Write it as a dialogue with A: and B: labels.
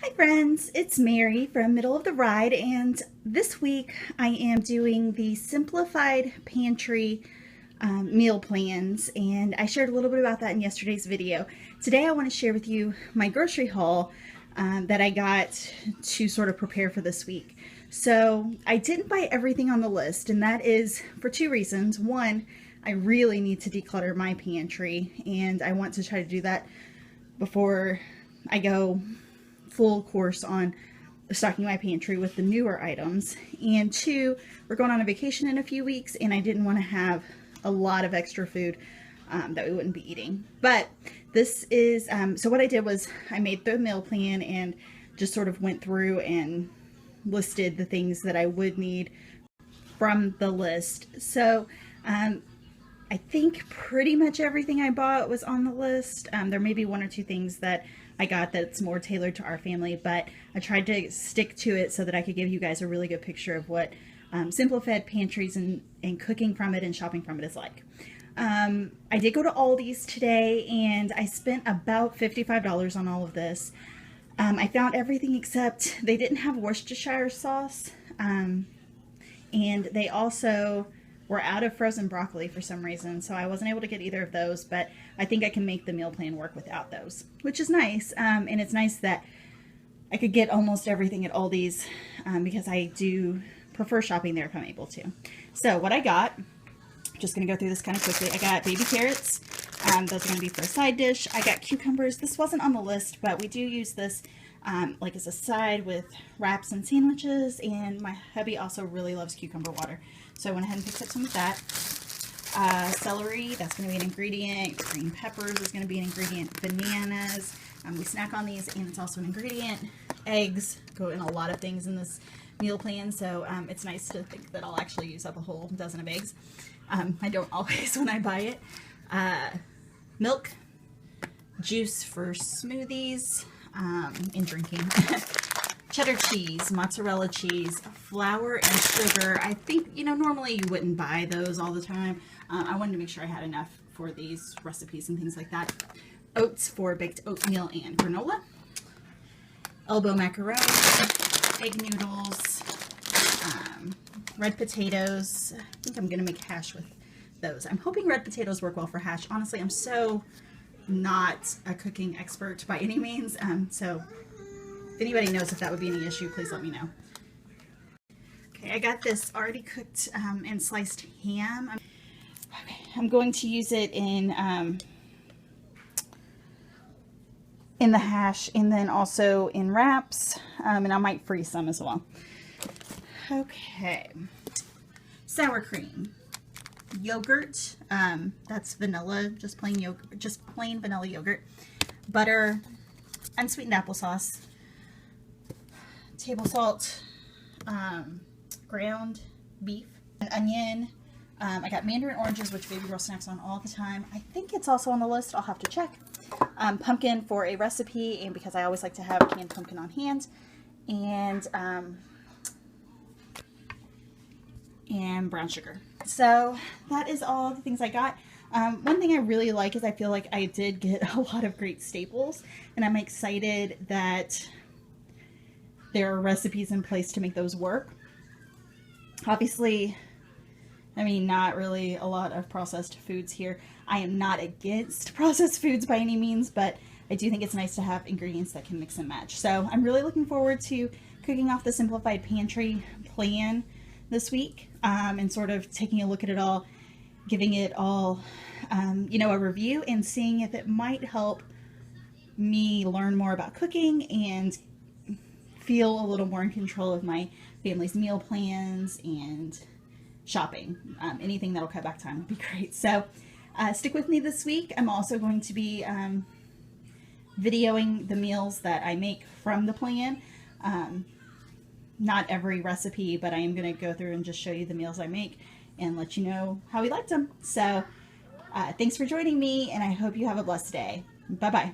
A: Hi friends, it's Mary from Middle of the Ride, and this week I am doing the Simplified Pantry meal plans, and I shared a little bit about that in yesterday's video. Today I want to share with you my grocery haul that I got to sort of prepare for this week. So I didn't buy everything on the list, and that is for two reasons. One, I really need to declutter my pantry, and I want to try to do that before I go full course on stocking my pantry with the newer items. And two, we're going on a vacation in a few weeks, and I didn't want to have a lot of extra food that we wouldn't be eating. But this is, so what I did was I made the meal plan and just sort of went through and listed the things that I would need from the list. So I think pretty much everything I bought was on the list. There may be one or two things that I got that's more tailored to our family, but I tried to stick to it so that I could give you guys a really good picture of what Simplified Pantries and cooking from it and shopping from it is like. I did go to Aldi's today, and I spent about $55 on all of this. I found everything except they didn't have Worcestershire sauce, and they also were out of frozen broccoli for some reason, so I wasn't able to get either of those, but I think I can make the meal plan work without those, which is nice. And it's nice that I could get almost everything at Aldi's because I do prefer shopping there if I'm able to. So what I got, just going to go through this kind of quickly. I got baby carrots. Those are going to be for a side dish. I got cucumbers. This wasn't on the list, but we do use this like as a side with wraps and sandwiches, and my hubby also really loves cucumber water. So I went ahead and picked up some of that. Celery, that's going to be an ingredient. Green peppers is going to be an ingredient. Bananas, we snack on these, and it's also an ingredient. Eggs go in a lot of things in this meal plan, so it's nice to think that I'll actually use up a whole dozen of eggs. I don't always when I buy it. Milk, juice for smoothies and drinking. Cheddar cheese, mozzarella cheese, flour, and sugar. I think, normally you wouldn't buy those all the time. I wanted to make sure I had enough for these recipes and things like that. Oats for baked oatmeal and granola. Elbow macaroni, egg noodles, red potatoes. I think I'm going to make hash with those. I'm hoping red potatoes work well for hash. Honestly, I'm so not a cooking expert by any means, so if anybody knows if that would be any issue, please let me know. Okay, I got this already cooked and sliced ham. I'm going to use it in the hash and then also in wraps, and I might freeze some as well. Okay, sour cream, yogurt, that's vanilla, just plain yogurt, just plain vanilla yogurt, butter, unsweetened applesauce, table salt, ground beef, an onion. I got mandarin oranges, which baby girl snacks on all the time. I think it's also on the list. I'll have to check. Pumpkin for a recipe, and because I always like to have canned pumpkin on hand, and brown sugar. So that is all the things I got. One thing I really like is I feel like I did get a lot of great staples, and I'm excited that there are recipes in place to make those work. Obviously, I mean, not really a lot of processed foods here. I am not against processed foods by any means, but I do think it's nice to have ingredients that can mix and match. So I'm really looking forward to cooking off the Simplified Pantry plan this week, and sort of taking a look at it all, giving it all, a review, and seeing if it might help me learn more about cooking and feel a little more in control of my family's meal plans and shopping. Anything that'll cut back time would be great. So stick with me this week. I'm also going to be videoing the meals that I make from the plan. Not every recipe, but I am going to go through and just show you the meals I make and let you know how we liked them. So thanks for joining me, and I hope you have a blessed day. Bye-bye.